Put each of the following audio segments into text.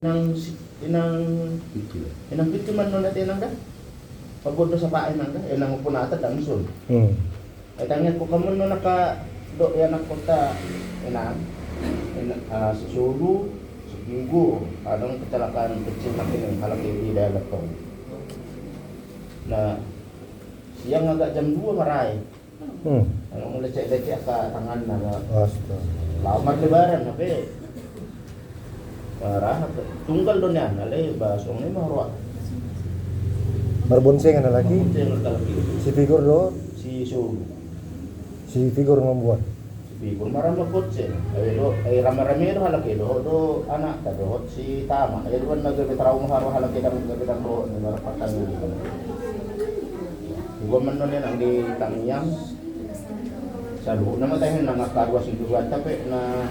inang bituman nun natin nang da pagod sa pain nang da inang punata dang sun ay tangyan ko kamo no naka do yan ako ta inang sa Sulu sa Minggu anong kecelakaan kecil na kini halak di daerah tong na siang agak jam 2 maray anong lecek-lecek ka tangan na lamar lebaran tapi parah tunggal doon yan alay basong ni mahruak Marbonseng ada lagi si figur do si Sulu si figur membuat si figur marah magkotse ay rame-rame do halaki do anak ta do si tama ay doon nagbe trauma haro halaki dang gabitang do ni marapatan ni gua man non yan ang di tangyang sa luho naman tayo nang akarwas yung duwan tapi na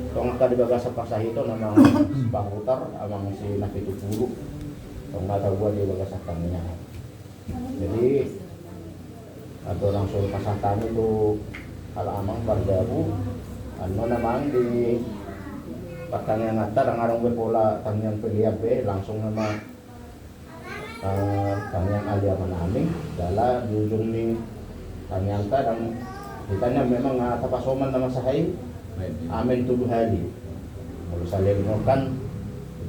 kung ka dibaga sa pasahito namang pangrutar amang si nakituturo kung matagwa di baga sa kanya jadi ato lang so pasatan ito alamang bargabu ano naman di patangyan ngata ang arang bepola tangyan piliyabe langsung naman tangyan aliaman namin dala di ujung ni tangyan ka dan ditanya memang tapasoman naman sa hay amin tuduh hari kalau saling ngokan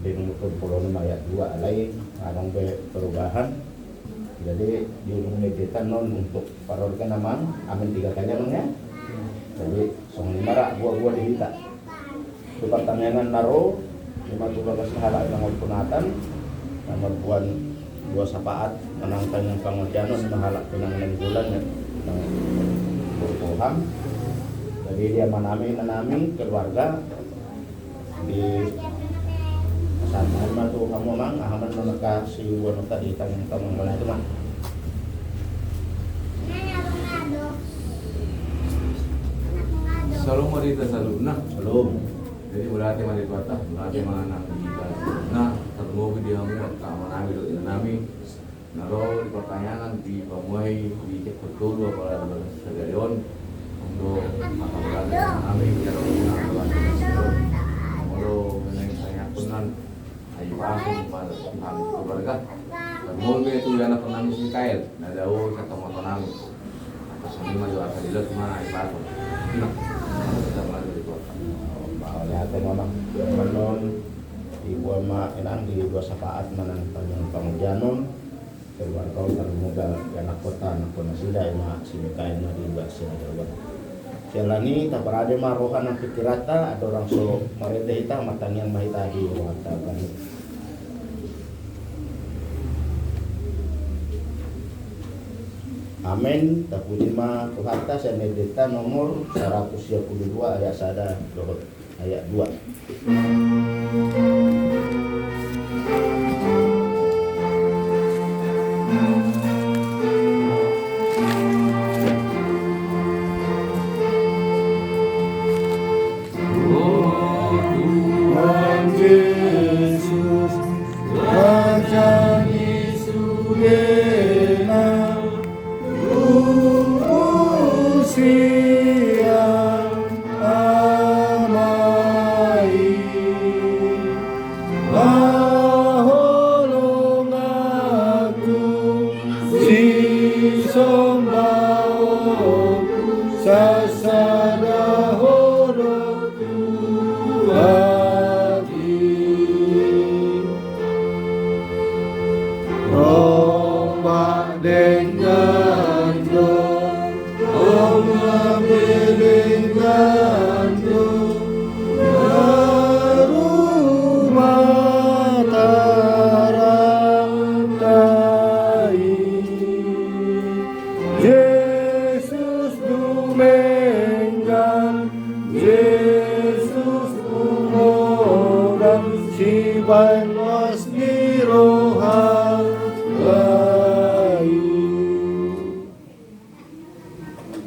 di numutun pulau ayat 2 alai anong perubahan jadi di umumkan non untuk parorgan namang amin 3 kanya mang ya jadi song 5 rak buah dihita itu pertanyaan naro 5 tugas halak ng punatan nomor buan 2 sapaat menangkan yang pangodianon mahalak pinangan bulan ng Burkoham. Jadi dia menami keluarga di sana tuh kamu mang aman meneka si wono tadi tang mana itu mang Salam marita salam nah belum jadi berarti marita bata berarti mana nak kita nah terlalu dia mau kamu nami naro di pertanyaan di pamuai di cek betul apa ada segarion untuk makanan kami kita menggunakan kalau mengenai saya punan ayu aku pada kami keluarga dan mungkin itu yang pernah misi kail nah jauh ketemu tenang atas ini maju akan dilihat mana ayu aku nah kita mulai dari kota bahwa ada memang menon di buah ma enang di dua sapaat manang pangujanon keluarga termuda anak kota anak kota sudah emak si kain mah di bahasa Jawa jalani tak berada marohan ang pikirata ada orang so marede ita matang yang mahita di wata kan amin tapuji ma kuhata sa medita nomor 122 ayat sada dohot ayat 2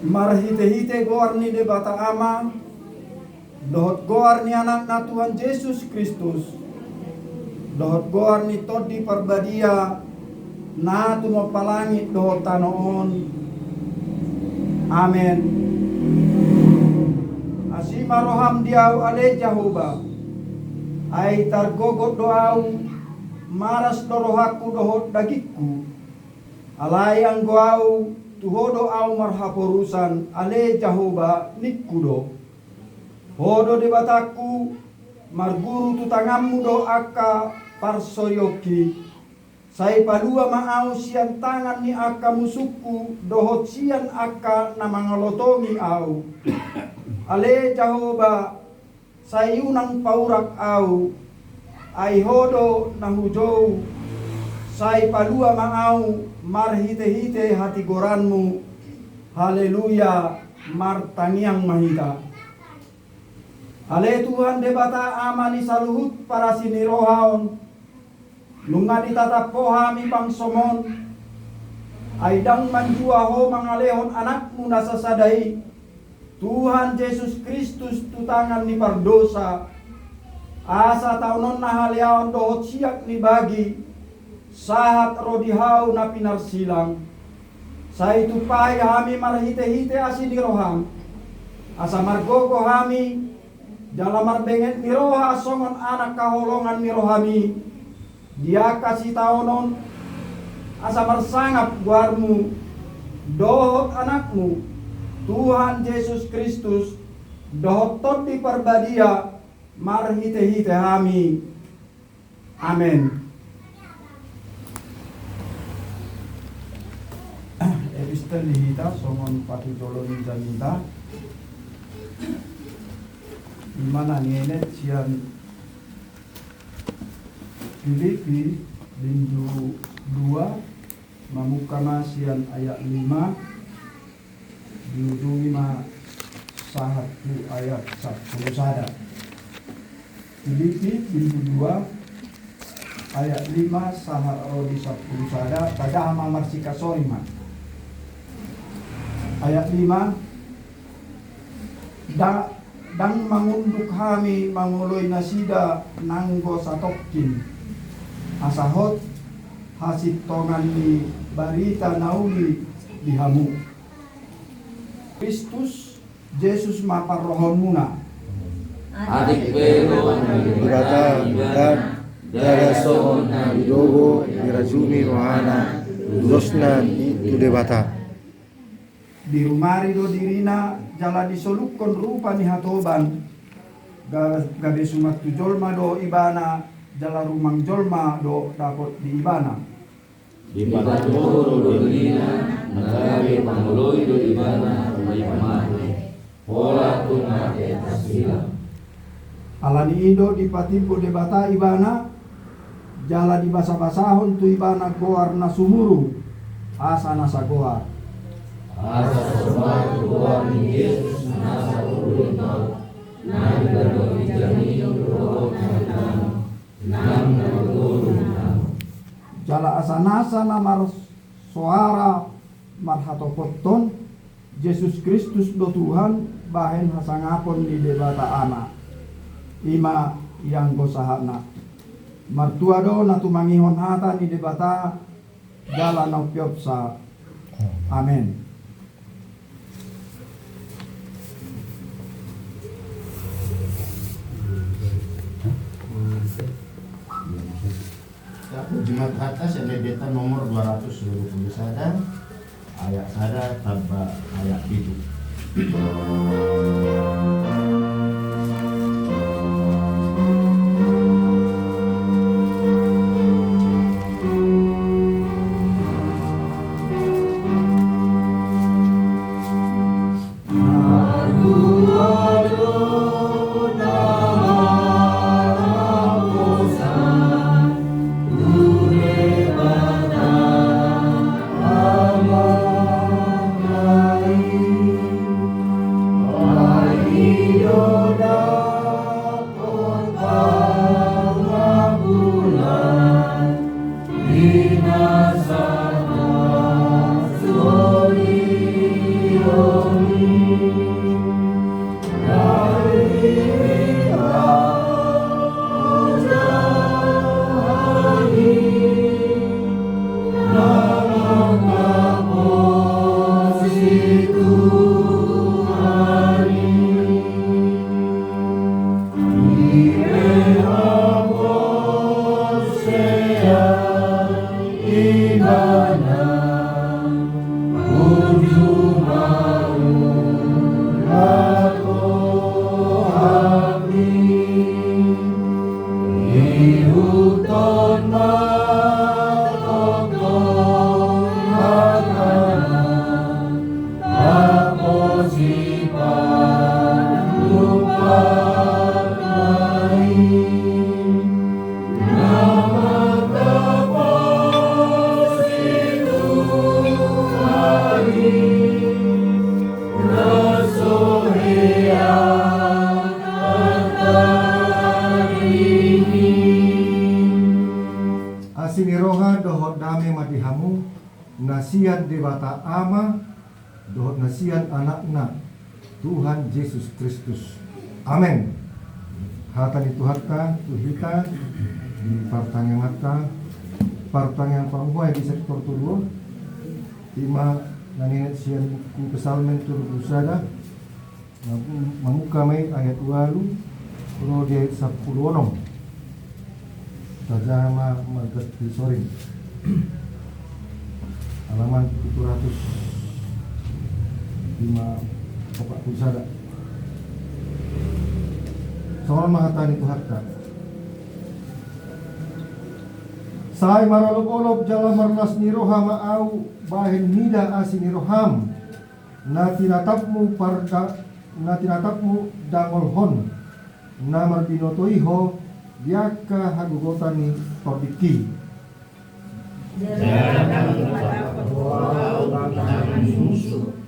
Marhite-hite goar ni de bata ama dohot goar ni anak na Tuhan Yesus Kristus dohot goar ni todi parbadia na tumapalangit dohot tanoon amen asima roham diaw ale Jehovah ai targogot doau maras dorohaku dohot dagikku alai anggoau tuhodo au marhaporusan ale Jahoba nikkudo hodo debataku marguru tutangammu do aka parsoyoki sai palua maau sian tangan ni aka musuku dohot sian aka namangalotongi au ale Jahoba sai unang paurak au ai hodo nahujou sai palua maau marhite-hite hati goranmu haleluya martangiang mahita ale Tuhan debata amani saluhut para sinirohaon lunga ditatap pohami pangsomon aidang manjua ho mangalehon anakmu nasasadai Tuhan Yesus Kristus tutangan ni pardosa asa taunon nahaliaon dohot siak ni bagi sahat rodihau na pinarsilang sa itupai hami marhite-hite asini roham asa margogo hami dalam marbenget ni roha songon anak kaholongan ni rohami dia kasih taunon asa marsangap guarmu dohot anakmu Tuhan Yesus Kristus dohot tot di parbadia marhite-hite hami amen. Epistel lihita songon patutolon janita dimana nienet sian Filipi lindu 2 mamukama sian ayat 5 diudungi ma sahatu ayat 10 sada Filipi lindu 2 ayat 5 sahat rodi 10 sada tada hama marsika sorima ayat 5 dang mangunduk hami manguloy nasida nanggo satokin asahot hasit tongan ni barita nauli dihamu Kristus Yesus maparrohon muna Adik pero Ibata dan darason na bidogo dirajumi rohana dosna itu debata di rumari do dirina jala disolukon rupa ni hatoban gabe sumat tu jolma do ibana jala rumang jolma do dapat di ibana di paturo do dirina nagawe panguloy do ibana may pamati pola tunga etasila alani indo di patimpo debata ibana jala di basa-basahon tu ibana goar na sumuru asa nasa goar asa sesuatu Tuhan Yesus nasa ulun tau nang dalo dijami roh nang nangulun jala asa nasa namar suara marhatopoton Yesus Kristus do Tuhan bahen hasangapon di debata ana ima yang gosahana martua do natumangihon hata di debata jala naupiopsa amen. Jumat atas yang beta nomor 220 sada ayat sada tambah ayat itu. Amen. ni roha dohot dame madihamu nasian dewata ama dohot nasian anakna Tuhan Yesus Kristus. Amin. Hatan itu hatta tuhita di partang hatta partang yang pamuai di sektor turun lima naninet sian ku kesalmen turun usada mamuka mai ayat walu kuno dia 10 onong tajama margas di soring halaman 705 Bapak Pusada. Soal mengatakan itu harta. Sai maralop-olop jala marlas niroha ma'au bahen nida asi niroham. Natinatapmu dangolhon. Namar binotoiho diaka hagugotani tordiki. Jangan lupa bahwa tangan susu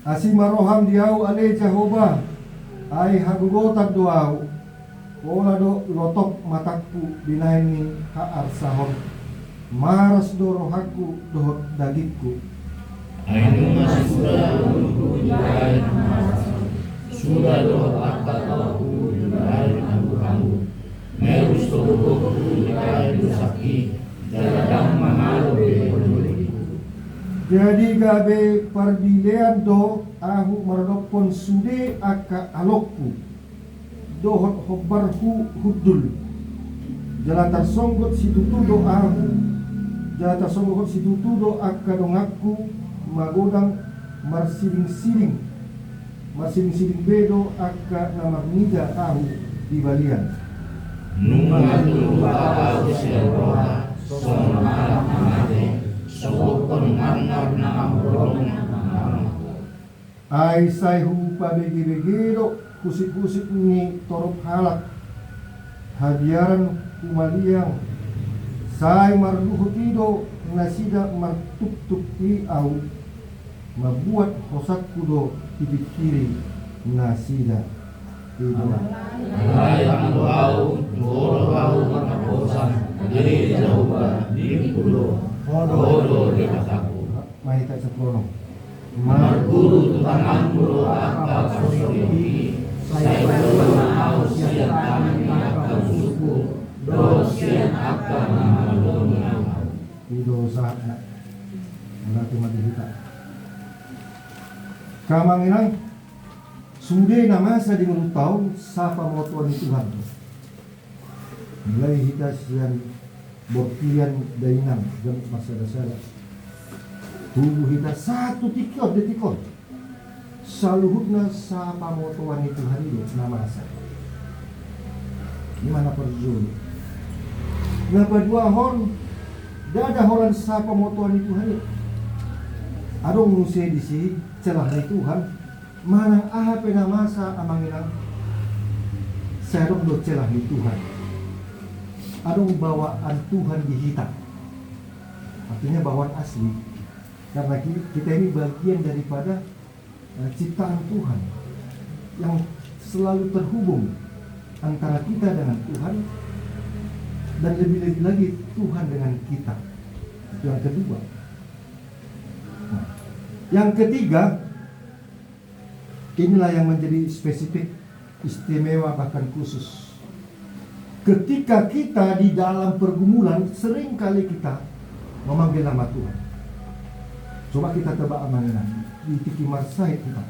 Asima roham diau ale Jehovah ai hagugotan doau ola do lotok mataku binaini haar sahon maras do rohaku dohot dagingku Ainu sudah dilain sudah dohot aku dilain kamu merus tubuhku dilain sakit jaladang mangalo jadi gabe pardilean do ahu maradopon sude aka alokku dohot hobarhu hudul jalata songgot situtudo ahu jalata songgot situtudo aka dongakku magodang marsiling-siling bedo aka namarnida ahu di balian nungatu bapa usia Sona malam mate, sokon mangar na amrong ay sayhu pabegi-begiro kusik-kusik ni torop halak hadiaran kumaliang say marluhutido nasida martuk-tuk au mabuat hosak kudo kiri nasida ido Alayang bau, doro bau makaposan Diri Jehovah di kulo Hodo di kataku mahita sa prono Marguru tangan kulo akal sosyoki Saya bermahal sian tangan akal suku Dosian akal namalona ido sa nanti madihita kamanginang sude na masa di menutau sapa motuan Tuhan mulai hita sian borkian dainang dan masada-sada tubuh hita satu detikor saluhutna sapa motuan Tuhan itu na masa gimana perjul ngapa dua hon dada horan sapa motuan Tuhan itu adong musai di sini celah Tuhan manang aha pena masa amanginang serong do celah ni Tuhan adong bawaan Tuhan di hita artinya bawaan asli karena kita ini bagian daripada ciptaan Tuhan yang selalu terhubung antara kita dengan Tuhan dan lebih-lebih lagi Tuhan dengan kita. Itu yang kedua. Nah, yang ketiga, inilah yang menjadi spesifik, istimewa, bahkan khusus. Ketika kita di dalam pergumulan, seringkali kita memanggil nama Tuhan. Coba kita tebak amanah di tiki marsait kita.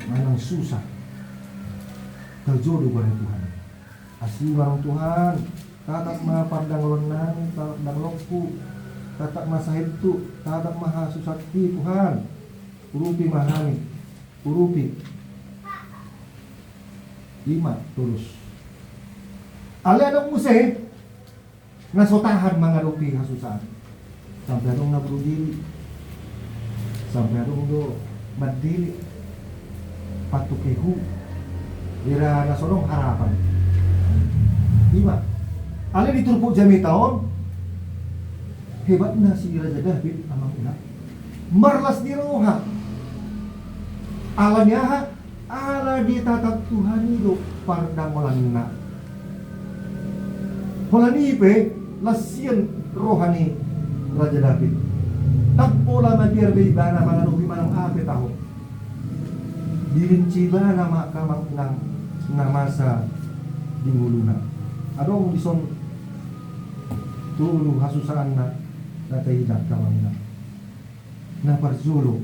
Manang susah. Terjodoh dengan Tuhan. Asli barang Tuhan, tatak maha pandang lonan, tatak dang loku, tatak masahid tu, tatak maha susakti Tuhan. Urupi mahani, urupi 5 terus. Ali ada museh nasotahan mangarupi hasusan. Sampai adong nabru diri. Sampai adong do berdiri patukehu ira nasodong harapan 5 ali diturpuk jami tahun hebatnya si Raja David amang ina marlas di roha alanya ala ditatap Tuhan itu pardang melanna Holanipe lasian rohani Raja David. Tak pola matiar bana manganuhi manang ape tahu. Dirinci bana makamang nang masa di muluna. Adong bison tulu hasusaan na nataidak kamangna. Na parzulu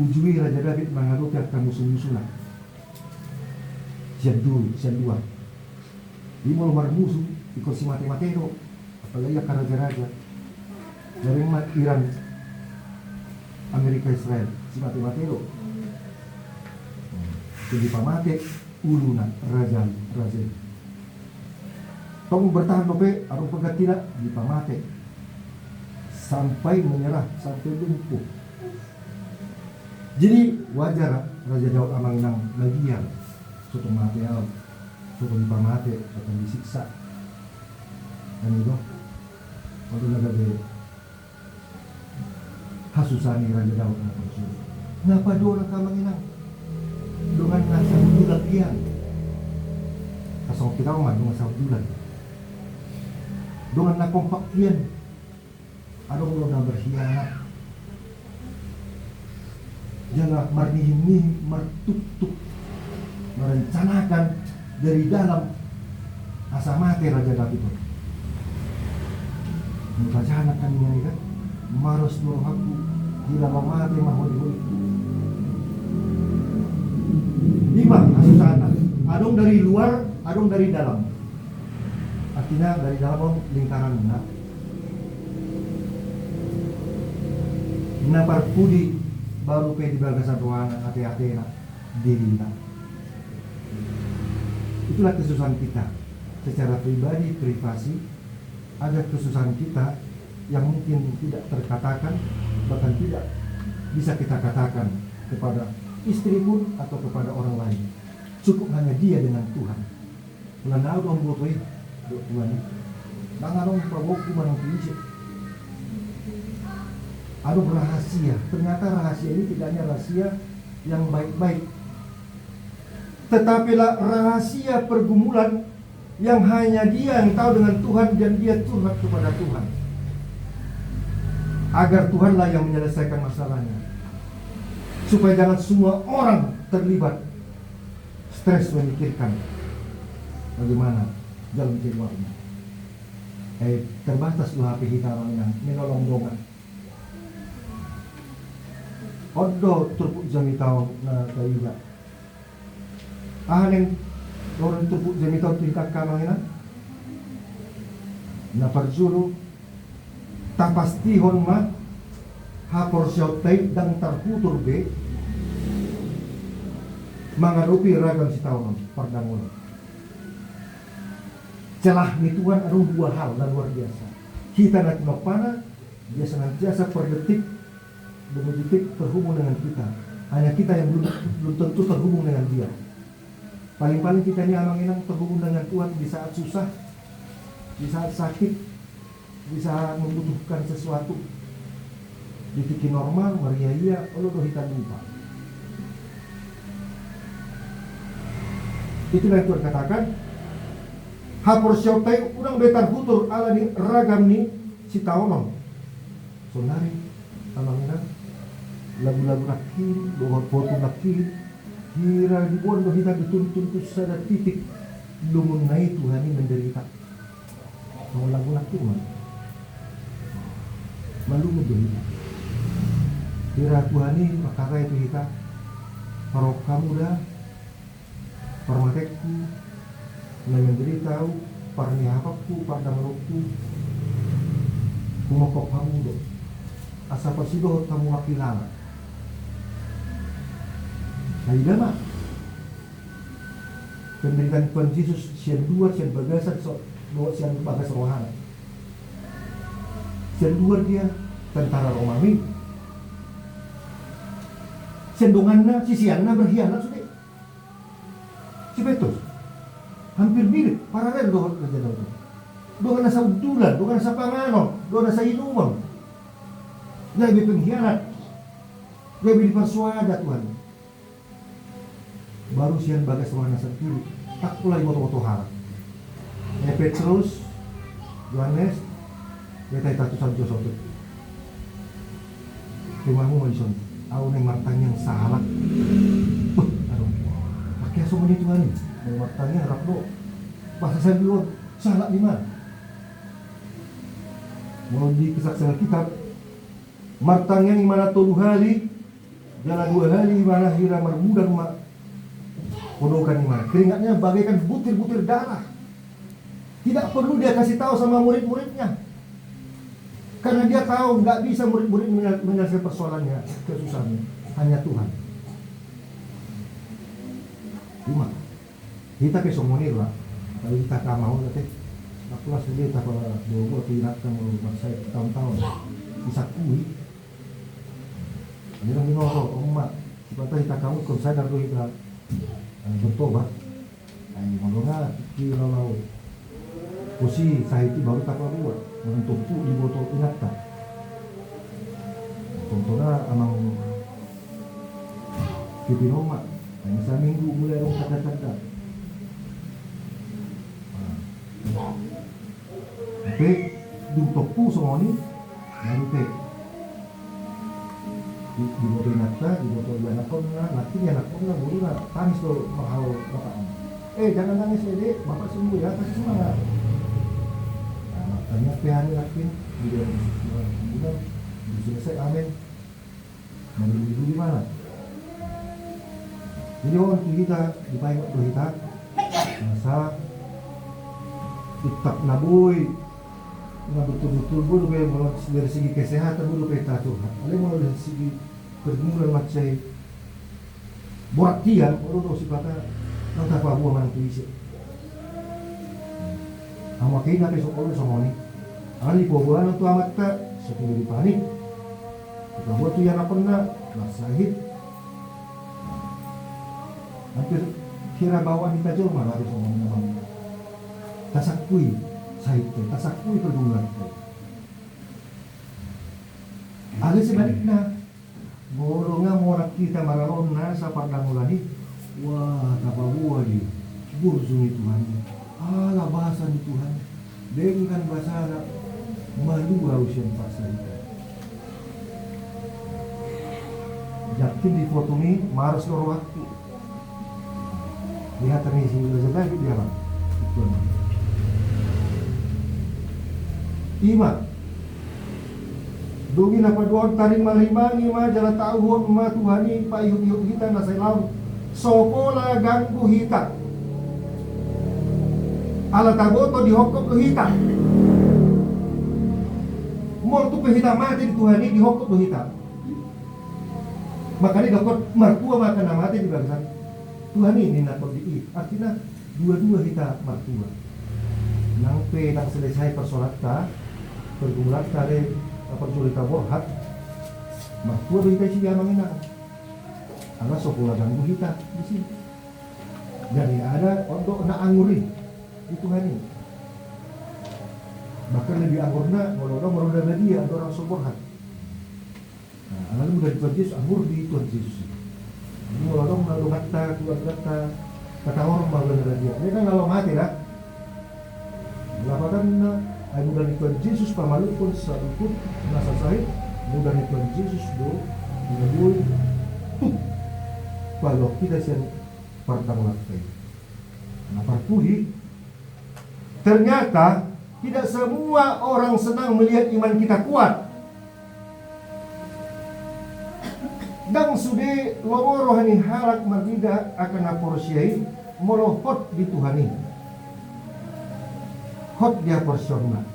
ujui Raja David mengaruhi akan musuh-musuhnya. Siap dua. Di mau musuh ikut si mati-matero. Apalagi akan raja-raja. Dari Iran, Amerika, Israel, si mati-matero. Jadi pamate uluna raja. Tong bertahan dope, arung pegatina di pamate. Sampai menyerah, sampai lumpuh. Jadi wajar Raja Daud amang nang lagian sutung mati alam, sutung dipamate atau disiksa. Dan itu waktu nagabe hasusani Raja Daud na pagsulo. Ngapa doon ang kamanginang? Dengan nasa dulat yan. Kasong kita umat dengan sa dulat. Dengan nakompak yan. Anong lo na berhianat? Jangan marnihim martuk-tuk merencanakan dari dalam asa mati Raja Daud itu. Membacaan akan ini kan maros nurhaku gila mati mahuli-huli. Lima asusana. Adong dari luar, adong dari dalam. Artinya dari dalam lingkaran na parpudi baru pe di balgasan ruangan hati-hati na diri na. Itulah kesusahan kita secara pribadi, privasi. Ada kesusahan kita yang mungkin tidak terkatakan, bahkan tidak bisa kita katakan kepada istri pun atau kepada orang lain. Cukup hanya dia dengan Tuhan. Melanau dong buat Tuhan. Nangarong prawoku manang prinsip. Ada rahasia. Ternyata rahasia ini tidak hanya rahasia yang baik-baik, tetapi rahasia pergumulan yang hanya dia yang tahu dengan Tuhan dan dia curhat kepada Tuhan. Agar Tuhanlah yang menyelesaikan masalahnya. Supaya jangan semua orang terlibat stres memikirkan bagaimana jalan keluarnya. Terbatas loh HP kita orang yang menolong dongan. Odo terpuk jami tau na kaiga. Yang orang terpuk jami tau tingkat kamangina. Na parjuru tapastihon ma hapor syautai dan terputur be mangarupi ragam si taunon pardangon. Celah nituan ada dua hal dan luar biasa. Kita nak nopana dia senantiasa per detik demi detik terhubung dengan kita. Hanya kita yang belum tentu terhubung dengan dia. Paling-paling kita ini amang-inang terhubung dengan Tuhan di saat susah, di saat sakit, di saat membutuhkan sesuatu. Di titik normal, maria Allah doh hitam lupa. Itulah yang Tuhan katakan. Hapor syautai urang betar hutur ala ni ragam ni si taonon. Sonari amang-inang lagu-lagu nakir, doa foto nakir, kira di bondo kita dituntun sada titik lumunai Tuhan ini menderita. Mau lagu nakir man, malu menderita. Kira Tuhan ini makara itu kita, parok kamu dah, parmatekku, menderita, parniapakku, pardamarokku, kumokok kamu do, asa pasido kamu wakilana. Naidama penderitaan Tuhan Yesus sian dua sian bagasan sian bagas rohana. Sian dua dia tentara Romawi. Sian donganna sisianna berkhianat sudah. Si Petrus hampir mirip paralel doang Raja Daud. Doang sa udulan, doang sa panganon, doang sa inuman. Lebih pengkhianat. Lebih dipersuada Tuhan. Baru sian bagas rohana sendiri tak mulai moto-moto hal. Petrus Yohanes kita tatusan Josot. Timamu mau dison. Aku neng martanya yang salah. Aduh. Pakai semua ini Tuhan. Neng martanya harap do. Bahasa saya dulu salah di mana? Mau di kesaksian kitab. Martanya yang mana 3 hari, jalan 2 hari mana hira marmudan mak. Kodokan di mana? Keringatnya bagaikan butir-butir darah. Tidak perlu dia kasih tahu sama murid-muridnya. Karena dia tahu nggak bisa murid-murid menyelesaikan persoalannya, kesusahannya. Hanya Tuhan. Cuma kita kesomonir lah. Kalau kita kamau nanti, aku lah sudah tak dogo tidak kamu saya tahun-tahun bisa kui. Ini kan binoro, umat. Seperti kita kamu konsadar dulu kita bertobat. Ayo ngomongnya kira lalu. Kusi saya itu baru tak buat untuk di botol ingat tak. Contohnya amang kipinoma. Hanya seminggu mulai orang kata-kata. Tapi duktoku semua ni baru te. Di botol nata, di botol anak pun nanti anak pun baru lah tangis tu mahal bapak. Jangan nangis dek, bapak sembuh ya, kasih semangat. Tanya pihaknya lakin, dia bilang selesai amin. Mau dulu di mana? Jadi orang kita dipakai kita masa tetap naboy, nggak betul-betul bulu kayak dari segi kesehatan bulu kayak Tuhan. Oleh mau dari segi pergumulan macam borak tiang, orang tu sifatnya tak apa buah mana tu isi. Amak kita besok orang semua ni, ali buah tu amat tak seperti panik. Kita buat tu yang apa nak sahid. Hampir kira bawaan kita jauh mana harus ngomong nama. Tasakui sahid, tasakui pergumulan. Ada sebaliknya, bolongnya orang kita maralona sa pagdangulani. Wah, apa buah di burzung itu Tuhan. Ala bahasa di Tuhan. Dengan bahasa anak malu usia paksa itu. Yakin di foto ini maras lor waktu. Lihat ini sih sudah gitu ya bang. Itu. Ima. Dogi napa doon taring malimangi ma jala tahun ma Tuhani pa iyut kita na sa ilaw. Sokola ganggu hita. Ala taboto dihokop ke hita. Mol tu pehita mati di Tuhani dihokop ke hita. Makanya dokter mertua makan mati di bangsa. Tuhan ini nak di artinya dua-dua kita mertua. Nang selesai persoalan ta pergumulan tare perjulitan borhat. Mertua kita sih yang mengenal. Karena sekolah ganggu kita di sini. Jadi ada untuk nak anguri itu Tuhan ini. Bahkan lebih anggurna orang meroda dia ada orang soborhat. Nah, lalu dari Tuhan Yesus anggur di Tuhan Yesus. Ini orang lalu kata kata orang bahwa dia. Ini kan kalau mati lah. Lapakan ay mudah ni Tuhan Yesus pamalupon sa ukod nasa sahid mudah ni Tuhan Yesus do menyebut tuh kalau kita siang partang lakai. Nah parpuhi ternyata tidak semua orang senang melihat iman kita kuat. Dan sudah loro rohani harak marbida akan aporsiai molohot di Tuhani. Hot dia porsiona.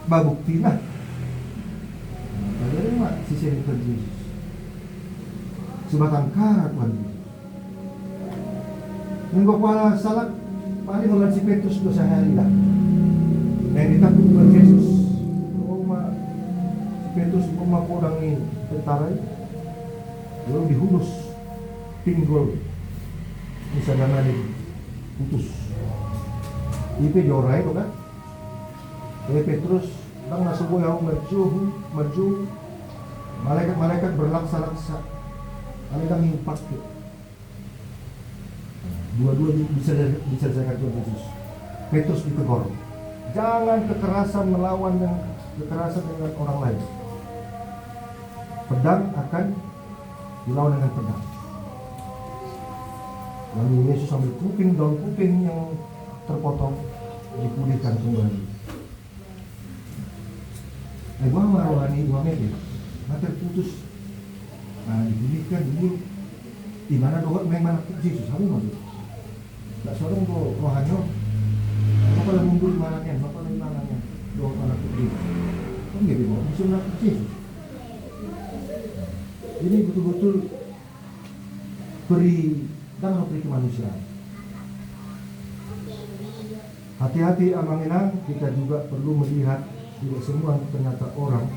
Babuktina. Bagaimana mak sisi Tuhan Yesus? Sebatang kara Tuhan Yesus. Nunggu pala salat paling ulan si Petrus dosa hari lah. Dan ditakut Tuhan Yesus. Rumah si Petrus rumah podang ini tentara lalu dihulus pinggul bisa dana putus. Ipe jorai itu kan? Petrus bang nasubo yang maju malaikat berlaksa-laksa. Malaikat ngimpak. Dua-dua bisa diselesaikan Tuhan Yesus. Petrus ditegur. Jangan kekerasan melawan dengan kekerasan dengan orang lain. Pedang akan dilawan dengan pedang. Lalu Yesus ambil daun kuping yang terpotong, dipulihkan kembali. Gua marwani dua meter, mata putus. Nah, dipulihkan dulu. Di mana doa memang Yesus hamu maju. Tak seorang doa rohani. Apa yang mundur mananya, apa yang mananya. Doa anak putih. Kan gitu mau musuh Yesus. Jadi betul-betul beri kemanusiaan. Hati-hati amanginang, kita juga perlu melihat tidak semua ternyata orang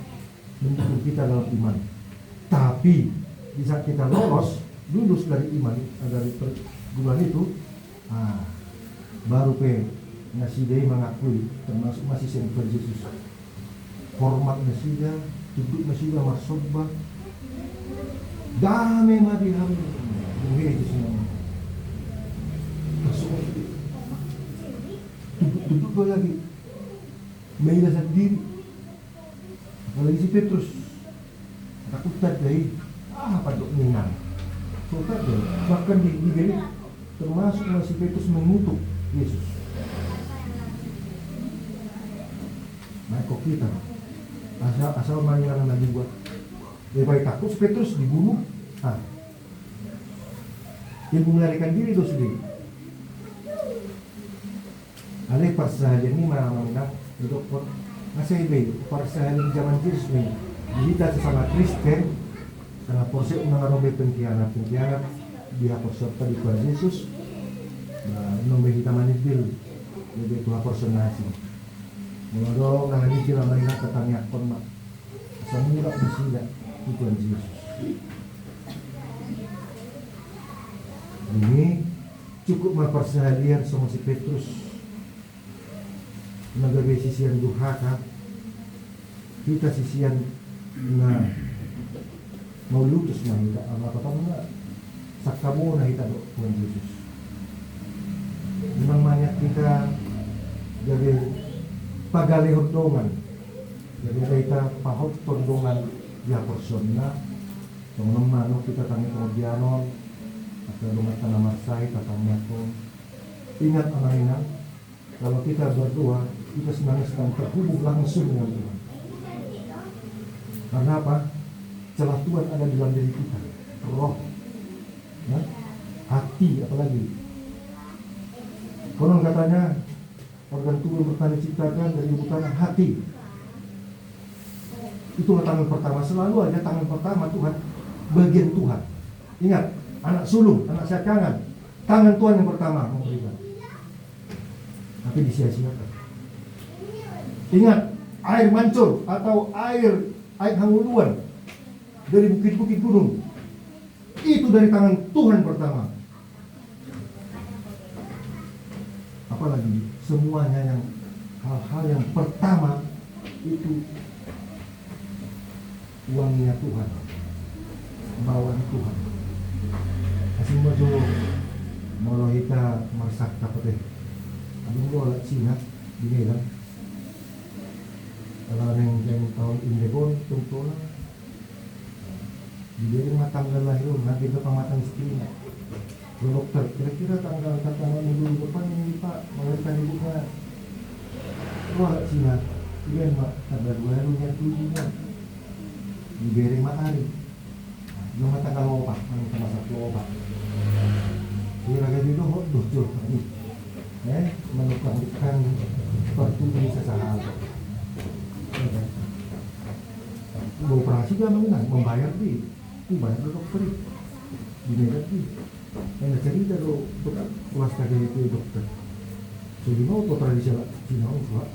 mendukung kita dalam iman. Tapi di saat kita lulus dari iman, dari perguruan itu, baru nasi dia mengakui, termasuk masih sempur Yesus. Hormat nasi dia, duduk nasi dia marsoba, damai madiham, mungkin itu semua. Duduk lagi, meila sendiri, apalagi si Petrus, takut tadi, apa dok minang. Suka deh, bahkan di gini termasuk masih Petrus mengutuk Yesus. Nah kok kita asal mainan lagi buat lebih baik takut Petrus dibunuh. Dia melarikan diri itu sendiri. Alih persahaja ini mana untuk ngasih baik persahaja di zaman Yesus ini. Kita sesama Kristen. Karena porsi mengalami pengkhianat dia persiapkan di Tuhan Yesus. Nomor kita manipil lebih Tuhan personasi. Menurut nang ini kita mainan ketanya konma. Semula disida di Tuhan Yesus. Ini cukup mempersahalian sama si Petrus. Nagabe sisian duhaka. Kita sisian mau lutus na hita apa na sakamo na hita do Tuhan Yesus. Memang banyak kita jadi pagali hordongan, jadi kita pahot hordongan dia person na teman-teman kita tanya kemudianon atau rumah tanah marsai katanya pun ingat anak-anak kalau kita berdoa kita sebenarnya sedang terhubung langsung dengan Tuhan. Karena apa? Celah Tuhan ada di dalam diri kita, roh, hati, apalagi. Konon katanya organ tubuh yang pertama diciptakan dari bukan hati. Itulah tangan pertama, selalu ada tangan pertama Tuhan, bagian Tuhan. Ingat, anak sulung, anak sakangan, tangan Tuhan yang pertama memberikan. Tapi disia-siakan. Ingat, air mancur atau air hanguluan dari bukit-bukit gunung itu dari tangan Tuhan pertama. Apalagi semuanya yang hal-hal yang pertama itu uangnya Tuhan, bawaan Tuhan. Kasih mojo molo kita masak kapateh. Abang lo alat Cina bilang kalau yang tahun Indebon tentulah jadi tanggal lahir nanti ke pematang istrinya. Dokter, kira-kira tanggal minggu depan ini Pak melahirkan ibunya. Wah Cina, iya Mak, tanggal 2 hari 7-nya diberi hari. Belum tanggal lopak, mana masak lopak. Kira-kira itu dojo tadi. Menukarkan pertuni sesahal. Operasi dia membayar di bayar dokter di negeri. Yang cerita do kelas kaki itu dokter. Jadi mau tradisional Cina juga.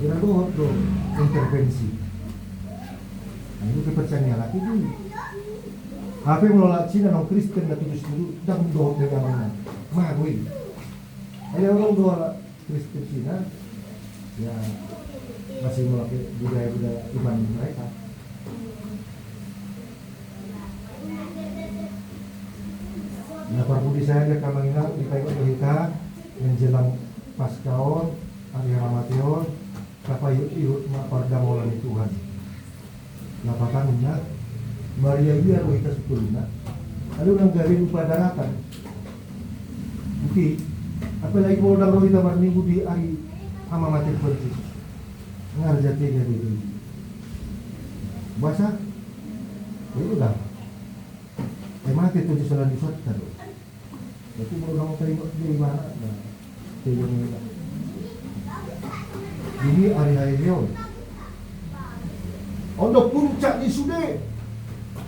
Kira do intervensi. Nah itu kepercayaan lagi tu. Apa yang menolak Cina non Kristen dan tujuh dulu dan doa dengan mana? Mahoi. Ada orang doa Kristen Cina ya masih memakai budaya-budaya iman mereka. Nah, Budi saya dia kamang ingat kita ikut berita menjelang Paskaon, hari Ramadan, pergaulan Tuhan. Lapatannya Maria dia kita sebetulnya. Ada orang gawin lupa daratan. Bukti, apalagi kalau orang roh kita minggu di hari ama mati persis. Ngarjati dia itu. Bahasa, itu dah. Mati tu jalan di suatu. Jadi kalau orang terima dia mana? Ini hari-hari leon. Untuk puncak di sude,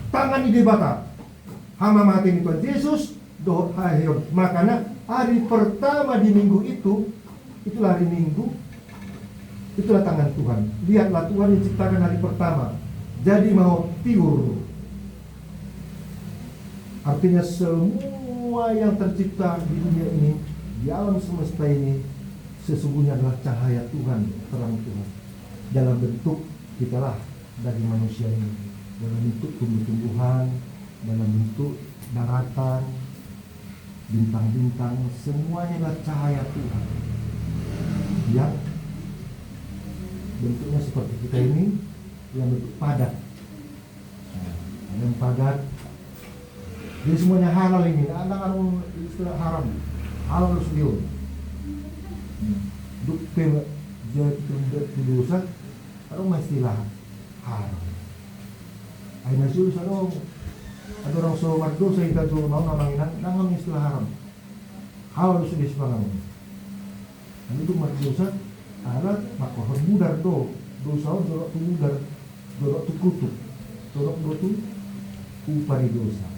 tangan di debata. Hama mati ni Tuhan Yesus, doh hayon. Makanya hari pertama di minggu itulah hari Minggu, itulah tangan Tuhan. Lihatlah Tuhan yang ciptakan hari pertama. Jadi mau tiur. Artinya semua yang tercipta di dunia ini, di alam semesta ini, sesungguhnya adalah cahaya Tuhan, terang Tuhan. Dalam bentuk kitalah dari manusia ini, dalam bentuk tumbuh-tumbuhan, dalam bentuk daratan, bintang-bintang, semuanya adalah cahaya Tuhan. Yang bentuknya seperti kita ini, yang bentuk padat. Yang padat. Jadi semuanya halal ini, ada istilah haram, halal harus diun. Dukte jadi dosa, ada istilah haram. Aina sul sarong, ada orang somat dosa kita tuh mau nanginan, nangan istilah haram. Halal harus disepangang. Dan itu mat dosa, ada makohon mudar dosa dorok tu mudar, dorok tu kutuk, dorok tu upari dosa.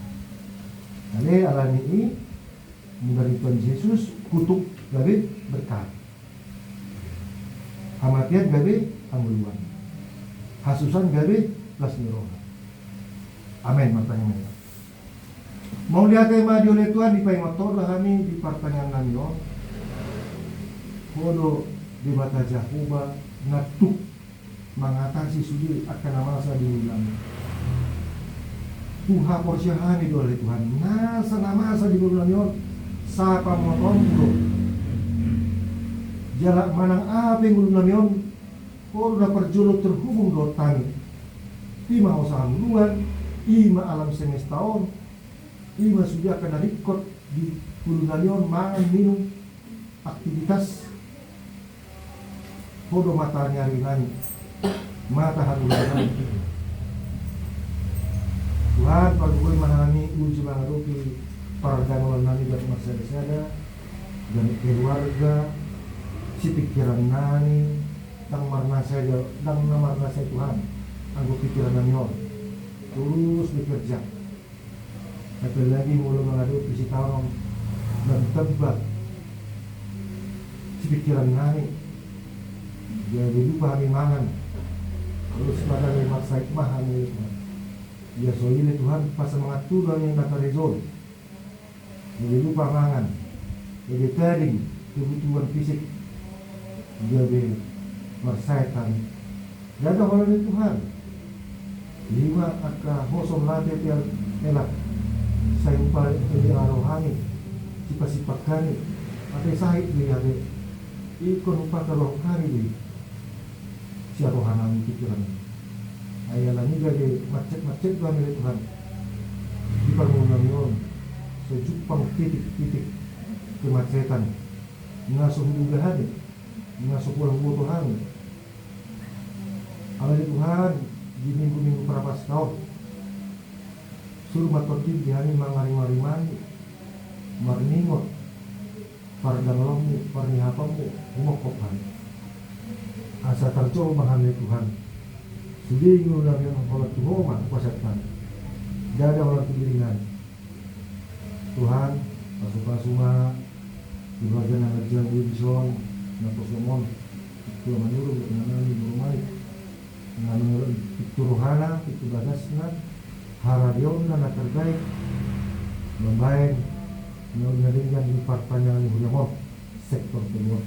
Ale alami ini dari Tuhan Yesus kutuk gawe berkat. Hamatian gawe anguluan. Hasusan gawe las niroha. Amin matanya. Mau lihat tema di oleh Tuhan di motor lah kami di pertanyaan kami on. Kodo di mata Jahuba ngatuk mengatasi sudi akan masa di ulang. Tuhan porsyahani oleh Tuhan. Nasa namasa di bulan yon. Sapa motor bro. Jalak manang apa yang bulan yon. Kau udah perjuluk terhubung do tani. Ima usaha muluan. Ima alam semesta on. Ima sudah kena record di bulan yon. Mangan minum aktivitas. Kodo mata nyari nani. Mata halulan. Tuhan pag gue manami uji mangarupi perdagangan nani dan masyarakat dan keluarga si pikiran nani tang marna saya Tuhan anggo pikiran nani terus bekerja apalagi mulu menghadapi si tahun dan tebak si pikiran nani jadi lupa kami mangan terus pada lemak saik mahal ya soalnya Tuhan pas mengatur yang kata rezon jadi lupa mangan jadi tadi kebutuhan fisik jadi mersaitan dan ada oleh Tuhan lima akal hosom late tiap elak saya upaya dari rohani sifat-sifat kami ada sahih dia ada ikon upaya rohani di si rohani pikiran ayalah ni jadi macet-macet gua milik Tuhan di permohonan yon sejupang titik-titik kemacetan ngasuh dugahan ngasuh pulang butuhan Allah Tuhan di minggu-minggu perapas kau suruh matotin dihani mangari-marimani marningot pardanglamu parnihapamu umokopan asa terjauh mahal Tuhan sudah ingin yang Allah Tuhan kuasakan tidak ada orang pikiran Tuhan pasung-pasung di bagian yang kerja di Bison naposomon itu menurut dengan rumah dengan itu rohana itu bagasna haradion dan terbaik membaik menyaringkan di pertanyaan yang sektor kedua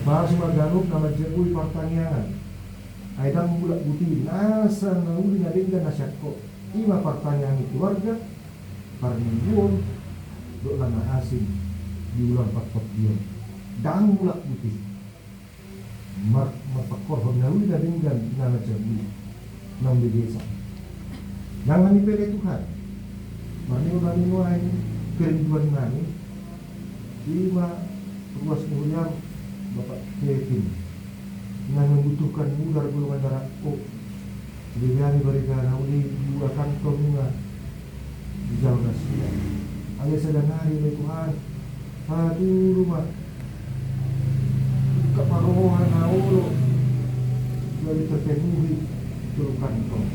pasung maganuk nama jengui pertanyaan aidang mulak buti nasa nauli naringgan nasyakko ima pertanyaan keluarga parmingguon do lana asing di ulang pakpok dia dang mulak buti Mapakor nawi na ringgan na najabi ng bigesa. Jangan dipilih Tuhan. Marino ay kerinduan namin. Lima ruas mulia Bapak Kevin yang membutuhkan udara golongan darah O. Dilihat berikan uli 2 kantong na di jauh Asia. Ayah sedang hari oleh Tuhan. Aduh rumah keparuhan naulo dari terpenuhi seluruh kantong.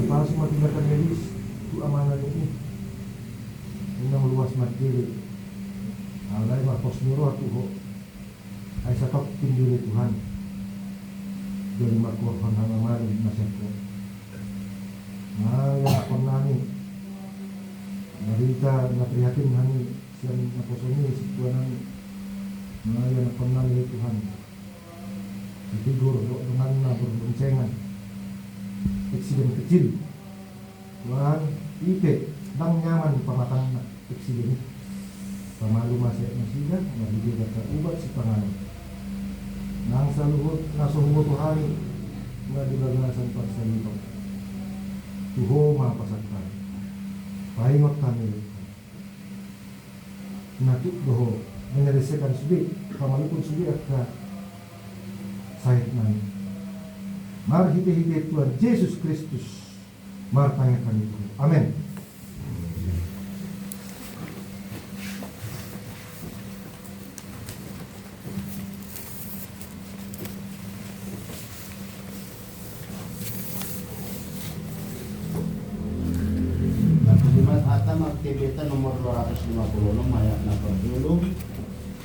Pas semua tindakan medis itu amalan ini yang luas materi. Alai mah posmiro atuh. Ai satok diri Tuhan. Dari makor hang amalan masyarakat. Nah, ya konani. Berita na prihatin hani siang naposoni situan. Nah, ya konani Tuhan. Tidur dengan berboncengan. Eksiden kecil. Tuhan IP dan nyaman pamatang eksiden. Pamalu masih kan bagi dia kata ubat si pangan. Nang saluhut nasuhut Tuhan na dilagasan pagsalito. Tuho mapasaktan. Pahingot kami. Natuk doho menyelesaikan sudi pamalipun sudi akka sahit nani. Mar hite Tuhan Yesus Kristus. Mar tanyakan itu. Amin. Aktivitas nomor 256 mayak nafas dulu.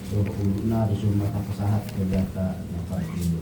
So na di sumata pasahat ke data nafas dulu.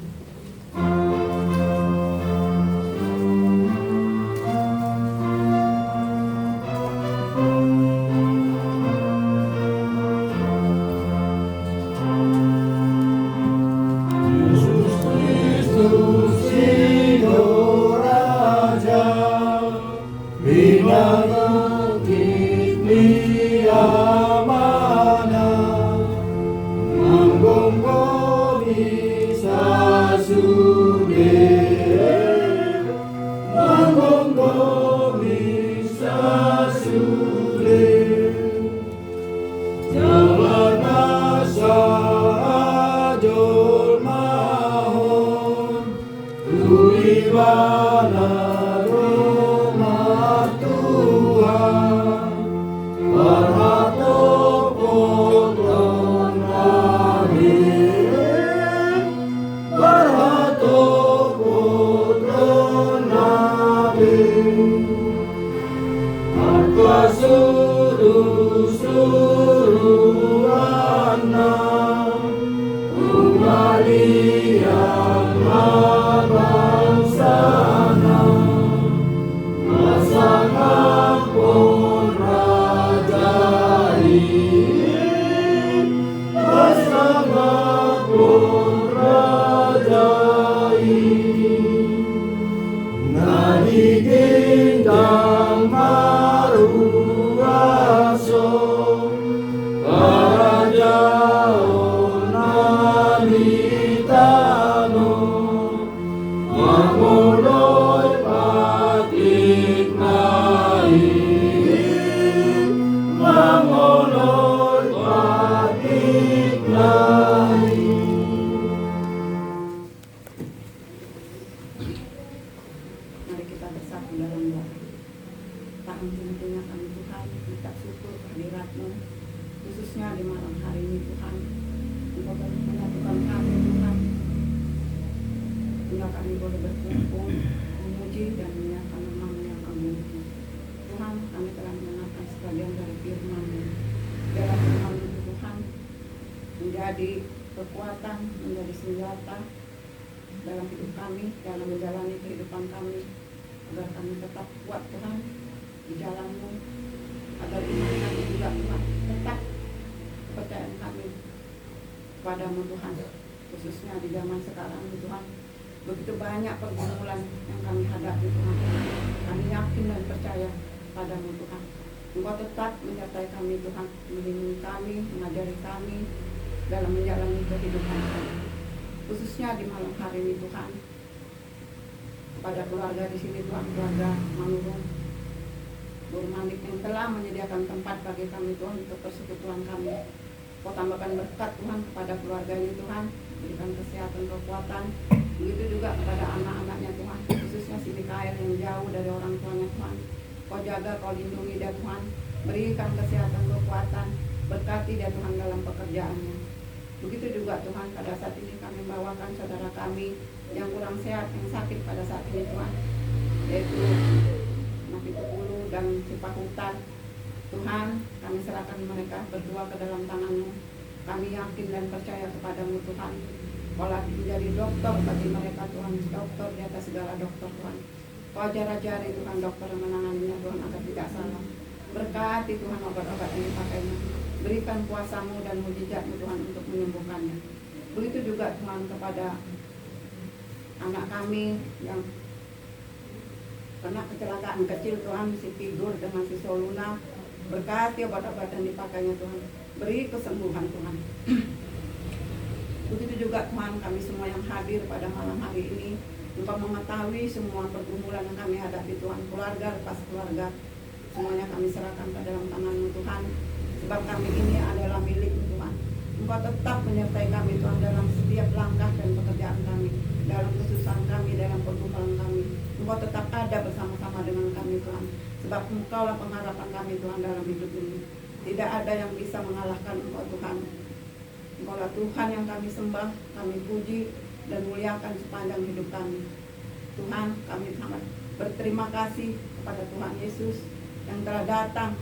Menjadi kekuatan, menjadi senjata dalam hidup kami, dalam menjalani kehidupan kami, agar kami tetap kuat Tuhan di jalan-Mu, agar iman kami juga kuat, tetap kepercayaan kami padamu Tuhan, khususnya di zaman sekarang Tuhan. Begitu banyak pergumulan yang kami hadapi Tuhan, kami yakin dan percaya padamu Tuhan. Engkau tetap menyertai kami Tuhan, melindungi kami, mengajari kami dalam menjalani kehidupan kami. khususnya di malam hari ini Tuhan. Kepada keluarga di sini Tuhan, keluarga Manurung, Guru Manik yang telah menyediakan tempat bagi kami Tuhan untuk persekutuan kami. Kau tambahkan berkat Tuhan kepada keluarga ini Tuhan, berikan kesehatan, kekuatan. Begitu juga kepada anak-anaknya Tuhan, khususnya si Mikael yang jauh dari orang tuanya Tuhan. Kau jaga, kau lindungi dia Tuhan, berikan kesehatan, kekuatan, berkati dia Tuhan dalam pekerjaannya. Begitu juga Tuhan, pada saat ini kami membawakan saudara kami yang kurang sehat, yang sakit pada saat ini Tuhan, yaitu Nafitukulu dan Cipakutan. Tuhan, kami serahkan mereka berdua ke dalam tangan-Mu. Kami yakin dan percaya kepadamu Tuhan. Kau lagi menjadi dokter bagi mereka Tuhan, dokter di atas segala dokter Tuhan. Kau ajar-ajari Tuhan dokter yang menanganinya Tuhan agar tidak salah. Berkati Tuhan obat-obat yang dipakainya. Berikan kuasa-Mu dan mujizat-Mu Tuhan untuk menyembuhkannya. Begitu juga Tuhan kepada anak kami yang kena kecelakaan kecil Tuhan, si Figur dengan si Soluna. Berkati obat-obat yang dipakainya Tuhan. Beri kesembuhan Tuhan. Begitu juga Tuhan, kami semua yang hadir pada malam hari ini, Engkau mengetahui semua pergumulan yang kami hadapi Tuhan, keluarga lepas keluarga, semuanya kami serahkan ke dalam tangan-Mu Tuhan, sebab kami ini adalah milik-Mu Tuhan. Engkau tetap menyertai kami Tuhan dalam setiap langkah dan pekerjaan kami, dalam kesusahan kami, dalam pergumulan kami. Engkau tetap ada bersama-sama dengan kami Tuhan, sebab Engkaulah pengharapan kami Tuhan dalam hidup ini. Tidak ada yang bisa mengalahkan Engkau Tuhan. Engkaulah Tuhan yang kami sembah, kami puji dan muliakan sepanjang hidup kami. Tuhan, kami sangat berterima kasih kepada Tuhan Yesus yang telah datang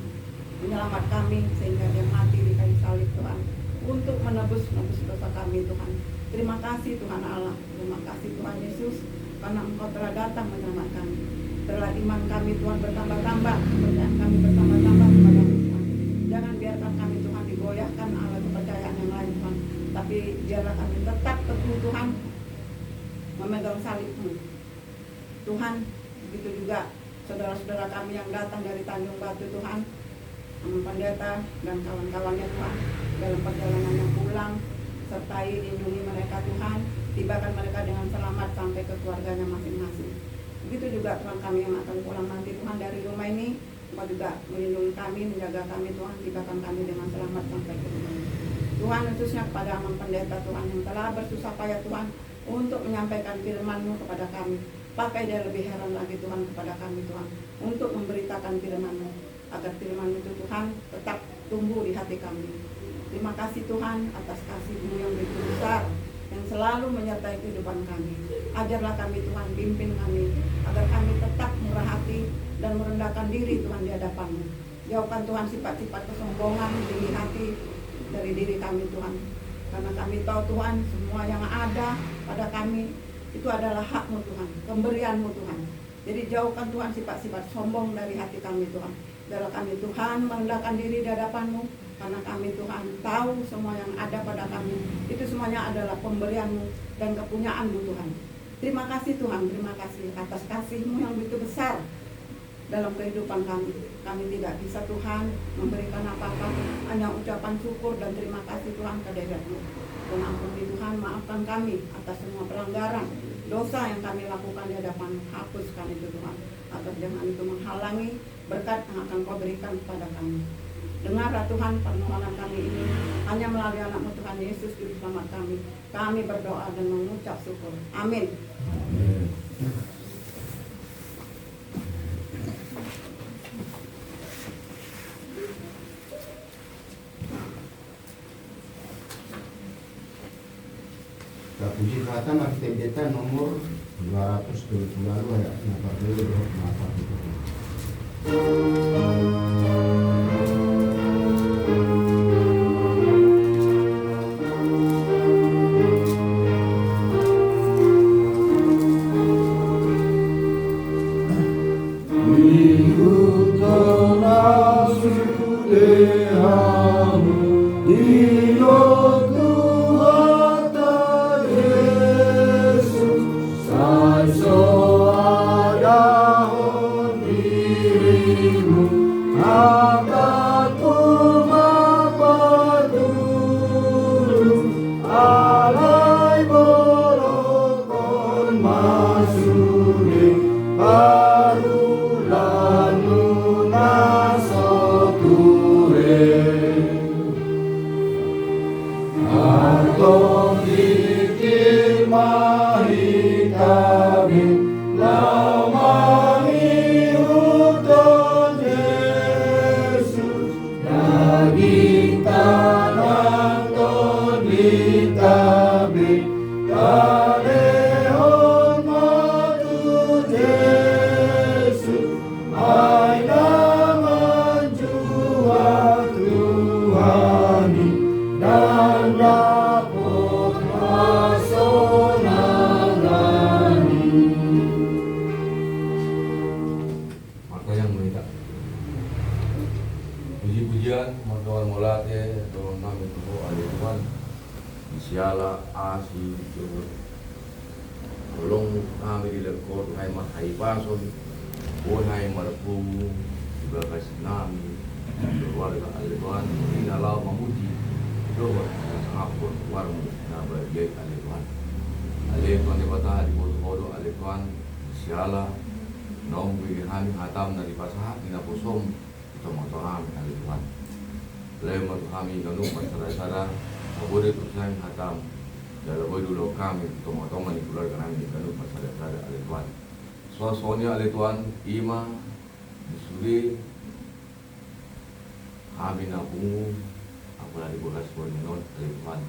menyelamat kami sehingga Dia mati di kayu salib Tuhan, untuk menebus dosa kami Tuhan. Terima kasih Tuhan Allah, terima kasih Tuhan Yesus, karena Engkau telah datang menyelamatkan kami. Telah iman kami Tuhan bertambah-tambah, kepercayaan kami bertambah-tambah kepada-Mu Tuhan. Jangan biarkan kami Tuhan digoyahkan oleh kepercayaan yang lain Tuhan, tapi biarlah kami tetap teguh Tuhan memegang salib-Mu Tuhan. Begitu juga saudara-saudara kami yang datang dari Tanjung Batu Tuhan, pendeta dan kawan-kawannya Tuhan, dalam perjalanannya pulang, sertai lindungi mereka Tuhan, tibakan mereka dengan selamat sampai ke keluarganya masing-masing. Begitu juga Tuhan, kami yang akan pulang nanti Tuhan dari rumah ini, Engkau juga melindungi kami, menjaga kami Tuhan, tibakan kami dengan selamat sampai ke rumah ini. Tuhan, khususnya kepada Amang Pendeta Tuhan yang telah bersusah payah Tuhan untuk menyampaikan firman-Mu kepada kami. Pakai dia lebih heran lagi Tuhan kepada kami Tuhan, untuk memberitakan firman-Mu, agar firman itu Tuhan tetap tumbuh di hati kami. Terima kasih Tuhan atas kasih-Mu yang begitu besar, yang selalu menyertai kehidupan kami. Ajarlah kami Tuhan, pimpin kami, agar kami tetap murah hati dan merendahkan diri Tuhan di hadapan-Mu. Jauhkan Tuhan sifat-sifat kesombongan, tinggi hati dari diri kami Tuhan. Karena kami tahu Tuhan, semua yang ada pada kami itu adalah hak-Mu Tuhan, pemberian-Mu Tuhan. Jadi jauhkan Tuhan sifat-sifat sombong dari hati kami Tuhan. Biarlah kami Tuhan merendahkan diri di hadapan-Mu, karena kami Tuhan tahu semua yang ada pada kami itu semuanya adalah pemberian-Mu dan kepunyaan-Mu Tuhan. Terima kasih Tuhan, terima kasih atas kasih-Mu yang begitu besar dalam kehidupan kami. Kami tidak bisa Tuhan memberikan apa-apa, hanya ucapan syukur dan terima kasih Tuhan kehadirat-Mu. Dan ampuni Tuhan, maafkan kami atas semua pelanggaran, dosa yang kami lakukan di hadapan-Mu. Hapuskan itu Tuhan, agar jangan itu menghalangi berkat yang akan Kau berikan kepada kami. Dengarlah Tuhan permohonan kami ini, hanya melalui anak-Mu Tuhan Yesus Juru Selamat kami. Kami berdoa dan mengucap syukur. Amin. Puji kata Pendeta nomor 272 ayat 42 itu. Ah Atong dikir mahitabi lamang iuton Yesus daging tanang ton ditabi kalehon matu Yesus ay naman jua Tuhani dan dapat masonangani. Maka yang minta puji-pujian markawan molate doon namin po aliwan isiala asi tolong kami dilekor hay pason buhay marpumu ibagas nami keluarga aliwan inalau memuji doa sangapun warmu na bagyay aliwan aliwan di bata di bodo aliwan isiala nong bigihani hatam na di pasahat dinapusom ito mga kami aliwan lema kami ganun pasara-sara kabudi ito sa hatam dalaboy dulo kami tumotong ni keluarga namin ganun pasara-sara aliwan soalnya alituan ima disuri kami na pungu ako na dibulas po ninon alituan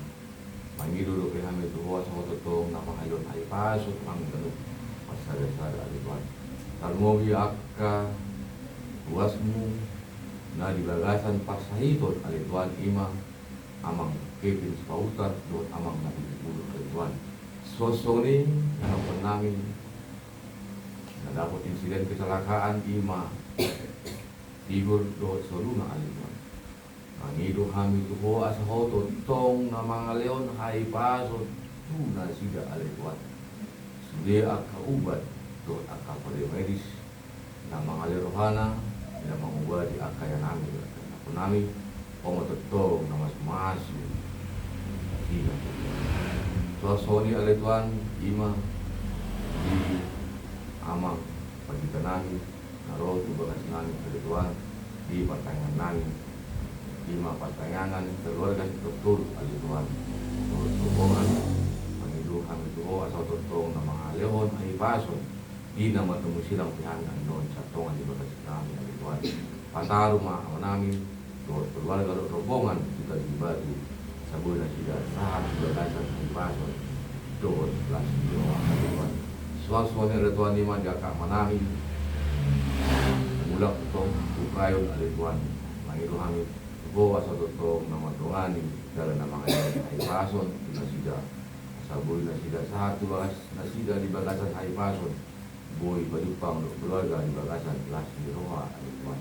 mangidulo kay kami tuwa sa totong na mahalon ay pasok kami ganun pasara-sara alituan talmobi akka buasmu na dibagasan pasahiton alituan ima amang Kevin Spautar doon amang nabibulo alituan sosoni na namin na dapat insiden kecelakaan ima tigur doon sa luna alituan mangido kami tuho asa hoton tong na mga leon hay pasot tuna sida alituan sudi akka ubat doon akka palimedis na mga lerohana na mga ubad di akka yan namin ako namin pumatotong na mas maso sila sosoni alituan ima di amang pagkita namin naroon tubagas namin alituan di pertanyaan namin lima pertanyaan keluarga doktor alituan tubuhan pangiduhan ito asal totong na mga leon ay pason di na matunggu silang pihangan noon sa tongan di bagas namin alituan pataro maawa namin doon keluarga rombongan kita dibatu sa bulan sila saat bagasan ay pason doon kelas di alituan suasana alituan lima jaka manami mulak itong ukayon alituan mangido kami bawa sa totong na matungani dala na mga ay pason na sida sa buhay na sida sa hatu bagas na sida di bagasan ay pason buhay palupang keluarga di bagasan kelas di roha alituan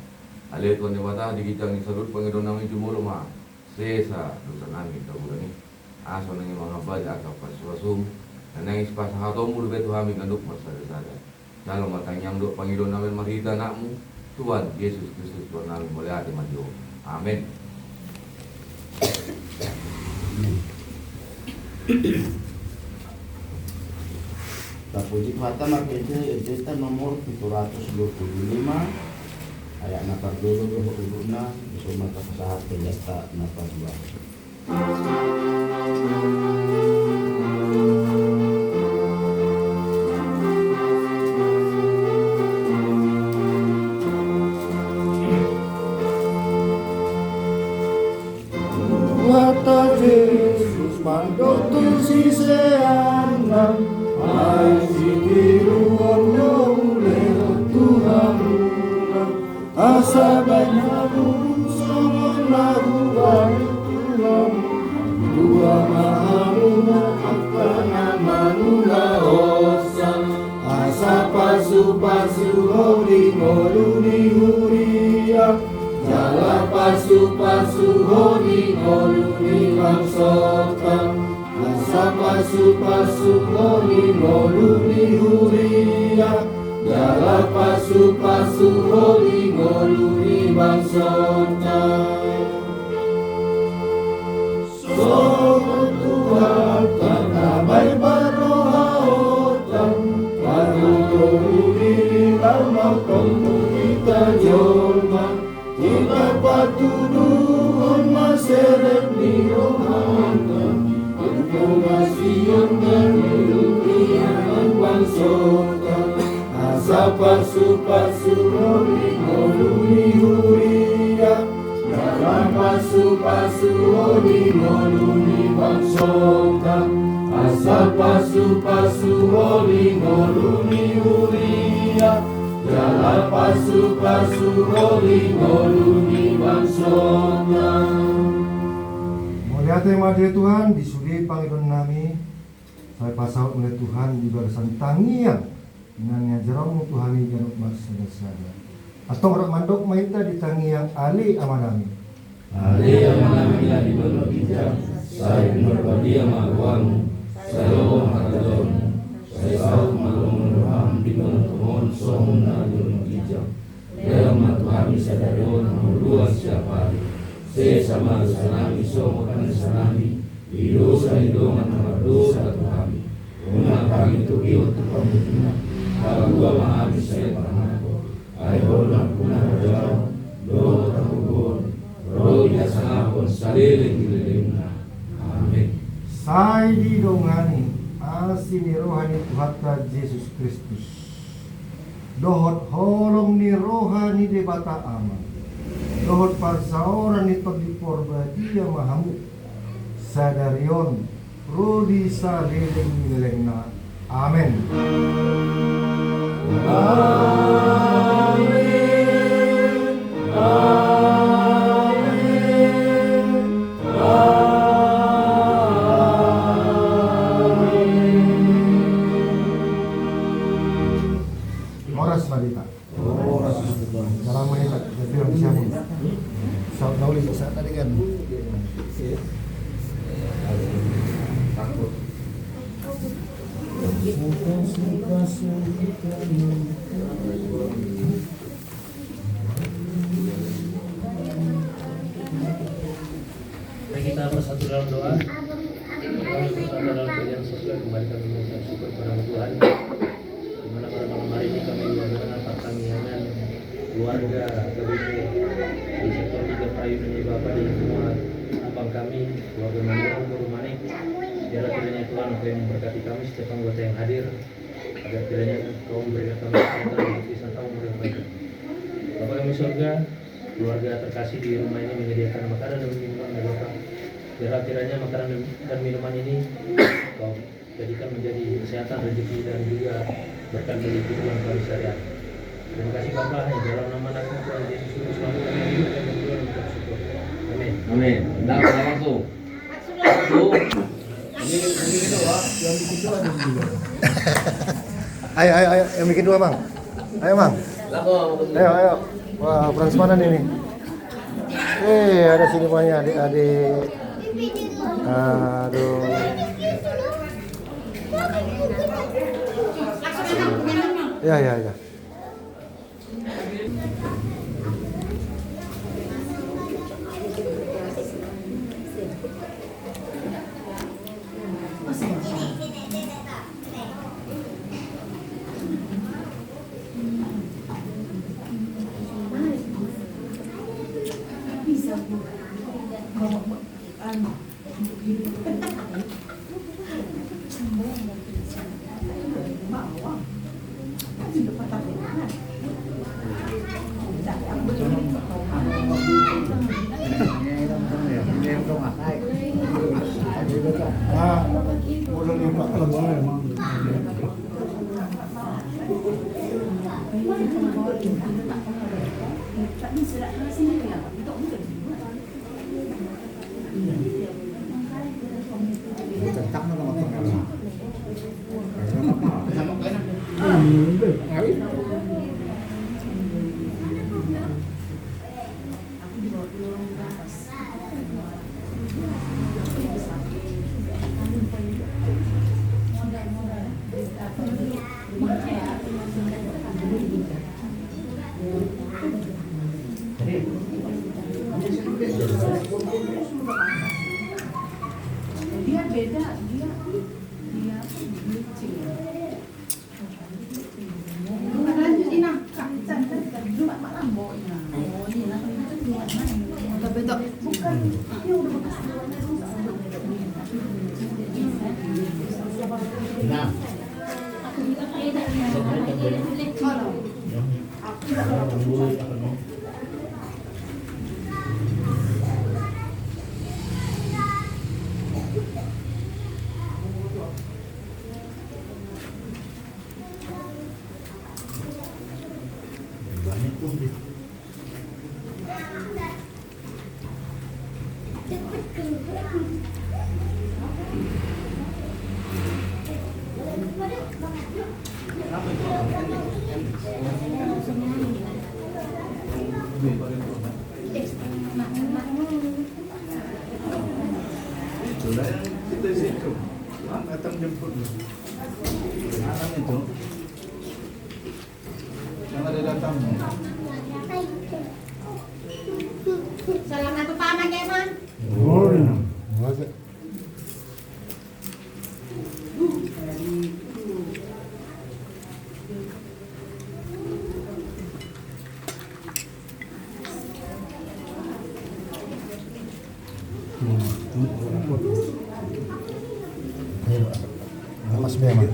alituan ni bata di kitang isalud Panginoon namin jumulo ma sesa dosa namin kabulan ni aso ng mga bada kapaswasum na nangis pa sa hatong mulo beto kami kanduk masada-sada dalam matanyang do Panginoon namin makita na mo Tuhan Yesus Kristus Tuhan namin muli ati madyo amen. Puji Tuhan markete nomor 725 ayat napar dulu uluna isuma kasahat penjasta napar 2. Mata Yesus mandok tu si seandang ay siniruan nong lewat Tuhan asa banyak sama lakukan Tuhan dua mahamuna akan manula osa asa pasu hori ngoluni huria jala pasu hori ngoluni mangsota asa pasu hori ngoluni huria jala pasu hori ngoluni mangsota Sobat Tuhan tanamai barohautan Paduduri lama komunita jorma Tiba patuduhon maseret ni rohanta pasu-pasu ngoluni huria. Jalan pasu-pasu ngoluni bangsota. Asal pasu-pasu ngoluni huria. Jalan pasu-pasu ngoluni bangsota. Mulia tema dia Tuhan, disudi Panginoon nami, saya pasal oleh Tuhan di barisan tangian dengan ngajaran Tuhan ini jangan marsada. Atau orang mandok maita di tangian ali amanami. Ali amanami la di bawah hijab, saya berbadia maluamu, saya mahadon, saya sahut malum di bawah pohon sohun alun hijab. Dalam matuhami sadaron luas siapa? Saya sama salami somokan salami, dosa hidungan dosa kami. Una kami tu iyo tu pamutuna, kalau maami saya pernahko. Ayo lang kunarajaw, do takubon, ro yasangapon saliling na. Amen. Saya didongani asini rohani Tuhan Yesus Kristus. Dohot holong ni rohani de bata aman. Dohot parsaoran ni di porbadia mahamu. Sadarion rudi saliling nilengna. Amen. Amen. Amen. Moras Marita. Dalam menit jadi orang siapa? Saat tahu lagi saat tadi kan. Mari kita bersatu dalam doa. Kami bersama dalam kejadian sosial kembali kami mengucap syukur kepada Tuhan. Di mana pada malam hari ini kami mengadakan pertanian keluarga KBP di sektor 3 Prayu dan Bapak di semua abang kami, keluarga Manurung, Guru Manik. Biarlah kiranya Tuhan Engkau yang memberkati kami setiap anggota yang hadir, agar kiranya Engkau memberikan kami kesehatan dan bisa tahu mereka. Bapak kami surga, keluarga terkasih di rumah ini menyediakan makanan dan minuman ya Bapak. Biarlah kiranya makanan dan minuman ini Kau jadikan menjadi kesehatan, rezeki dan juga berkat bagi kehidupan kami sehari-hari. Terima kasih Bapak, di dalam nama anak Tuhan Yesus Kristus selalu kami hidup dan berdoa dan bersyukur. Amin. Amin. Dah langsung. Ayo, yang bikin dua bang. Ayo bang. Ayo. Wah, prasmanan ini. Ada sini banyak adik-adik. Aduh. Ya. Dia beda, dia lucu. Bukan lanjut ini nak, Jumat malam boy. Oh ini nak itu Jumat malam. Betul. Bukan. Dia udah bekas. Nah. Aku juga kayak Sudah kita di situ. Datang jemput. Datang itu. Yang ada datang. Salam satu paman ya, Man. Oh, masa Napas memang.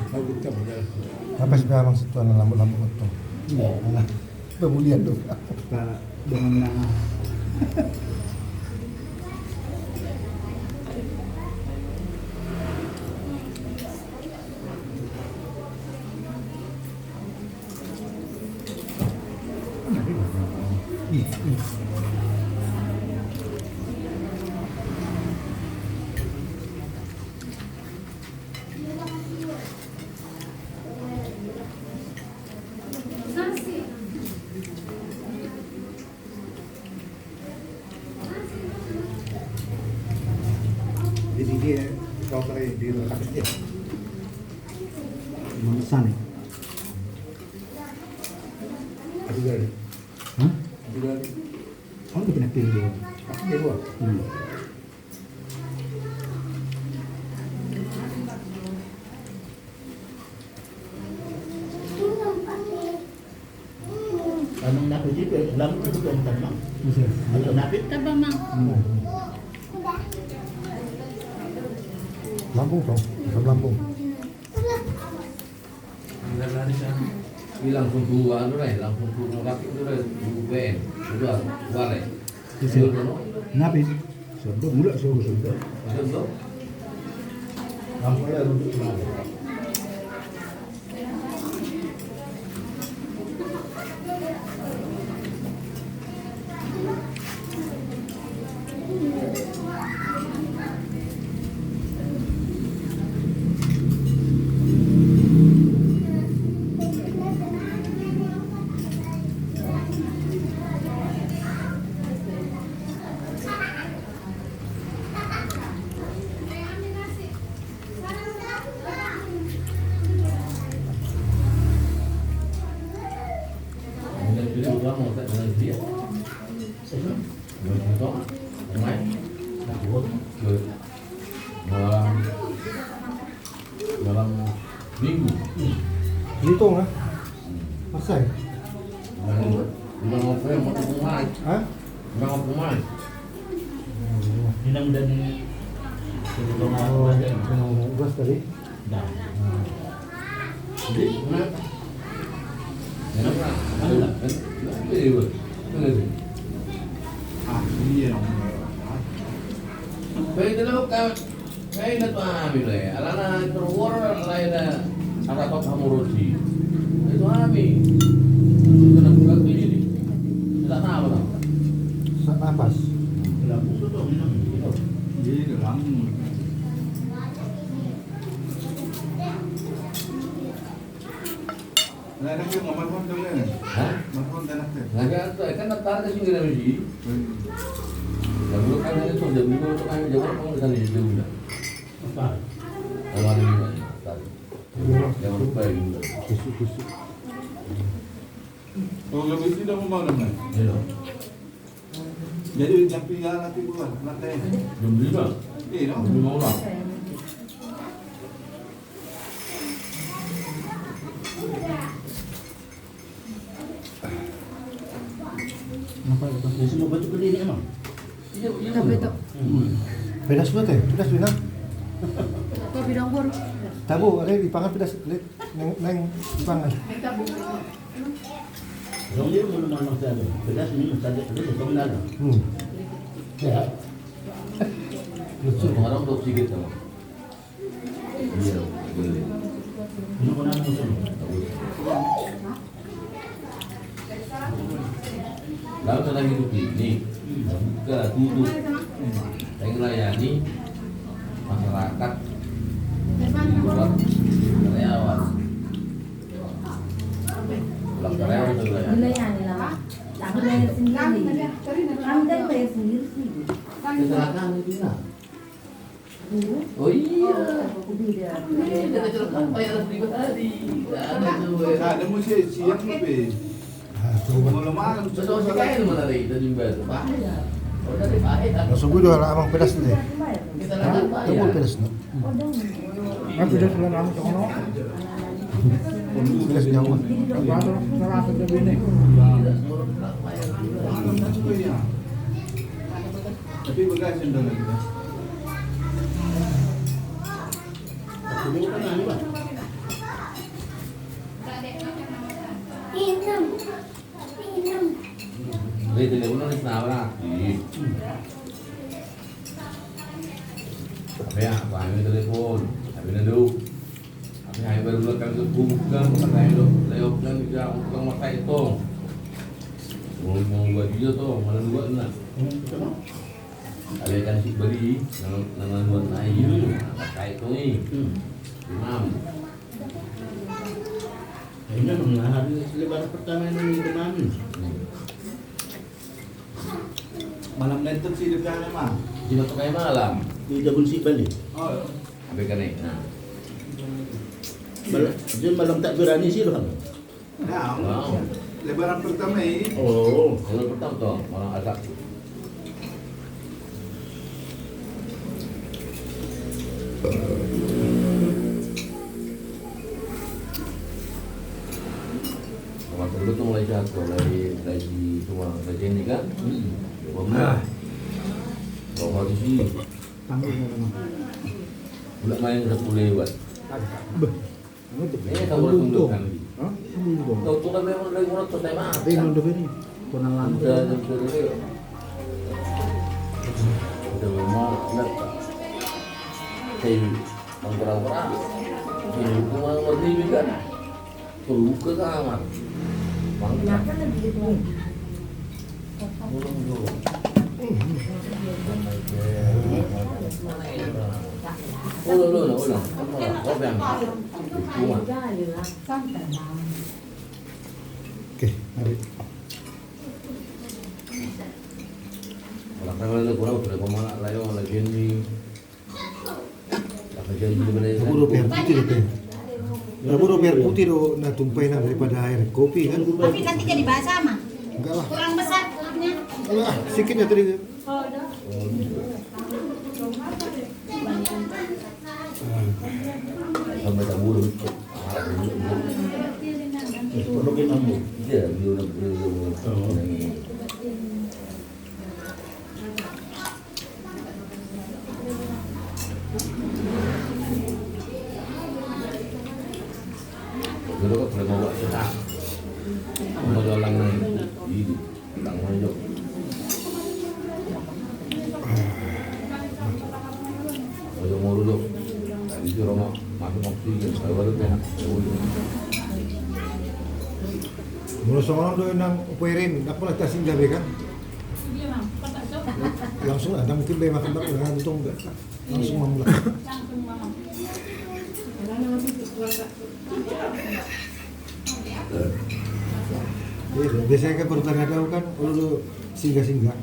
Napas memang situ anak lampu-lampu itu. Anak kemudian tuh. Dengan Jadi dia kau tadi di letak dia. Mana nih? Ada gari. Hah? Ada gari. Oh, itu kena pinggir. Dia dua. Anong napit dito? Alam ko ito ang tanong. Ano napit? Tabang, Mang. Lampung dong, asam lambung. Ini langsung dua anu lah, langsung dua kaki itu lah, dua dua lah. Bisa. Napi? Sudah mulai sudah. Betul. Lampung ya duduk selalu. Mau tak dengan dia? Betul. Main. Malam minggu. Hitung ah. Pasal. Memang apa yang mau pemain? Hah? Memang pemain. Inang dan Oh, beras tadi. Dah. Jadi, kenapa? Kenapa? Ada. Kenapa dia? Kenapa? Ah, iya. Baik dulu kan. Kayak itu kami lah ya. Alana terwar lain ada apa kamu roti? Itu kami. Kena buka ini. Tidak tahu lah. Sak nafas. Lampung itu tuh inang. Jadi dalam Nah, ada yang ngomong dong ya. Hah? Ngomong dan apa? Nah, kan ntar ke sini dari sini. Dan dulu kan itu sudah minggu itu kami jawab kamu di sana di Jogja. Apa? Kemarin ini tadi. Jangan lupa ya juga. Kusuk-kusuk. Oh, lebih tidak mau mana? Iya. Jadi jam 3 nanti bukan lantai. Jam 5. Iya, no? Jam 5 orang. Apa itu? Ya semua batu berdiri emang. Iya, iya. Tapi itu, Pedas sudah teh, pedas sudah. kau bilang baru. Tabu, ada di pangan pedas, neng dipangan. Dia belum mana saja. Pedas ni saja pedas itu mendalam. Ya. Orang dok sikit sama. Iya, boleh. Ini pun ada musuh. Lalu cara hidup ini buka tutup saya melayani masyarakat di luar karyawan. Pulang karyawan itu melayani. Dilayani lah. Aku bayar sendiri. Kamu kan bayar sendiri sih. Kecelakaan itu nah. Oh iya. Ini kecelakaan bayar pribadi. Ada tuh. Ada musik siang lebih. Kalau malam Betul sekali mana dari itu juga itu bahaya. Oh dari bahaya. Langsung gue udah amang pedas deh. Kita lakukan bahaya. Tunggu pedas no. Pedas bulan lama sono. Pedas nyawa. Neraka ke bini. tapi bagasi udah lagi. Ini bukan anu Pak. Dari telepon harus nabrak. Apa ya? Kami telepon. Kami nado. Kami hanya baru belakang bukan pakai lo. Lewat kan juga tukang makai itu. Mau buat dia tuh, mana buat nak? Ada ikan si beri, nama buat naik. Pakai itu ni. Imam. Ini memang hari lebaran pertama ini demam. Malam nentuk sih dekat memang. Cuma pakai malam. Di Jabun si balik. Oh, Habis kan ni. Nah. Dia malam tak berani sih loh. nah, Wow. lebaran pertama ini. Oh, Kalau pertama tu orang agak waktu dulu tu mulai jatuh dari semua kerja ni kan. Bagaimana? Bawa di sini. Bulan main dah boleh buat. Kamu boleh tundukkan. Kau tu kan memang lagi orang tu tema. Udah mau nak saya orang-orang ini cuma ngerti juga perlu ke kamar bangsa ulang kau yang cuma Oke, mari. orang itu kurang sudah pemanak layu lagi ni lagi ni benar Buru biar putih deh. Buru biar putih do na tumpahin daripada air kopi kan. Tapi nanti jadi basah mah. Enggak lah. Kurang besar kulitnya. Enggak, sedikit ya tadi. sampai tak bulu perlu kita ambil. dia bulu dulu kok boleh bawa sesak mau jalan ini tak mau jauh mau dulu tadi tu rumah masuk oksigen baru enak Mula seorang do nang uperin, apa lah tasin gabe kan? Langsung ada mungkin bay makan bakal dengan itu enggak. Langsung mamula. Biasanya kan perutnya tahu kan, kalau lu singgah-singgah,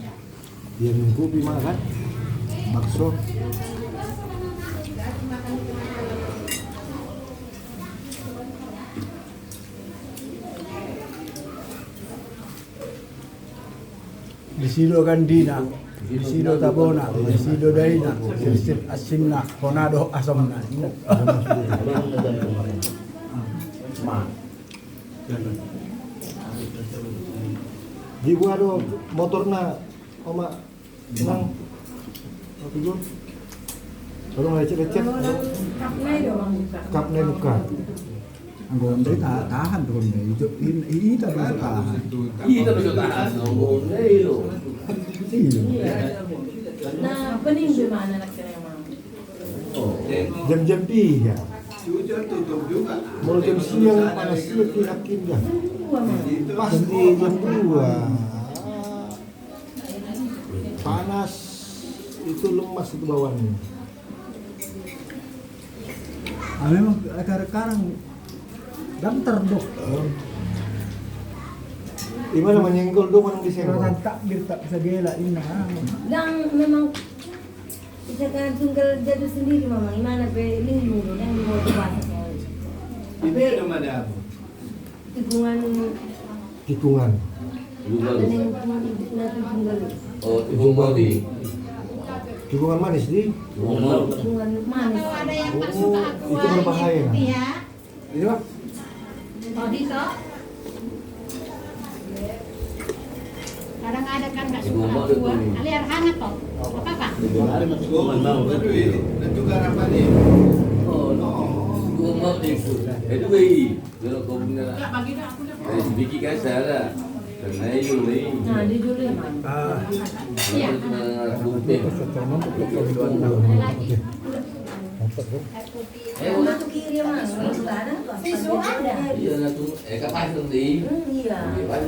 dia minum kopi makan, bakso. Disido Gandina, disido Tabona, disido Daina, disido Asimna, Konado Asamna. Di gua ada motorna, oma, nang, apa itu? Kalau lecet-lecet, kapnya buka. Ang gonde tahan gonde. Ita ba sa tahan? Ito na tahan ng gonde lo. Na pening di mana nak kena mang. Jam-jam 3 ya. Mau jam siang panas sekali akhirnya. Pasti jam 2. Panas itu lemas itu bawahnya. Memang sekarang gantar dok. Gimana menyenggol dong manang disenggol? Kalau takbir tak bisa gela ini. Dan memang bisa kan tunggal jatuh sendiri mama. Gimana pe lingkungan dulu yang mau bahasa. Ini ada mana apa? Tikungan Tikungan. yang tunggal. Oh, tikungan Bali. Tikungan manis di. Tikungan manis. Ada yang tak Oh, suka aqua itu berbahaya. gitu ya. Ini Pak. Oh, Dito. Kadang ada kan nggak suka aqua. Aliar hangat toh. Apa Pak? Tikungan mau Dan juga rapatnya. Oh, no. Tikungan mau itu. Itu bayi. Kalau kau punya. Enggak bagi dah aku dah. Bikin kan saya. Karena itu nih. Nah, di dulu ya mang. Iya. Rumah tuh kiri mang. Sudah ada tuh. Sisu ada. Iya, kapan nanti? Iya.